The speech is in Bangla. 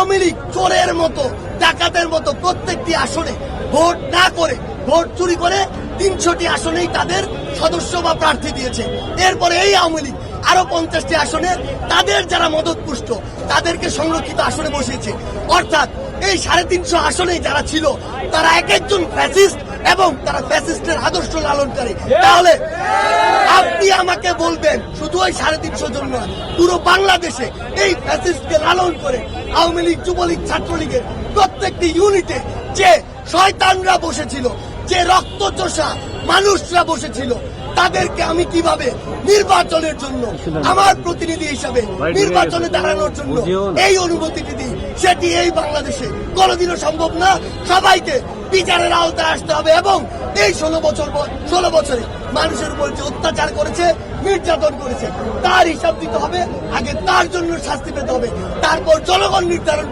আওয়ামী লীগ চোরের মতো ডাকাতের মতো প্রত্যেকটি আসনে ভোট না করে ভোট চুরি করে 300টি আসনেই তাদের সদস্য বা প্রার্থী দিয়েছে। এরপরে এই আওয়ামী লীগ আরো 50টি আসনে তাদের যারা মদতপুষ্ট তাদেরকে সংরক্ষিত আসনে বসিয়েছে। অর্থাৎ এই 350 আসনেই যারা ছিল তারা এক একজন ফ্যাসিস্ট এবং তারা ফ্যাসিস্টের আদর্শ লালনকারী। তাহলে আপনি আমাকে বলবেন শুধু ওই 350 জন নয়, পুরো বাংলাদেশে এই ফ্যাসিস্টকে লালন করে আওয়ামী লীগ, যুবলীগ, ছাত্রলীগের প্রত্যেকটি ইউনিটে যে শয়তানরা বসেছিল, যে রক্তচোষা মানুষরা বসেছিল, তাদেরকে আমি কিভাবে নির্বাচনের জন্য আমার প্রতিনিধি হিসাবে নির্বাচনে দাঁড়ানোর জন্য এই অনুমতিটি দিই, সেটি এই বাংলাদেশে কোনোদিনও সম্ভব না। সবাইকে বিচারের আওতায় আসতে হবে এবং এই 16 বছরে মানুষের উপর যে অত্যাচার করেছে, নির্যাতন করেছে, তার হিসাব দিতে হবে। আগে তার জন্য শাস্তি পেতে হবে, তারপর জনগণ নির্ধারণ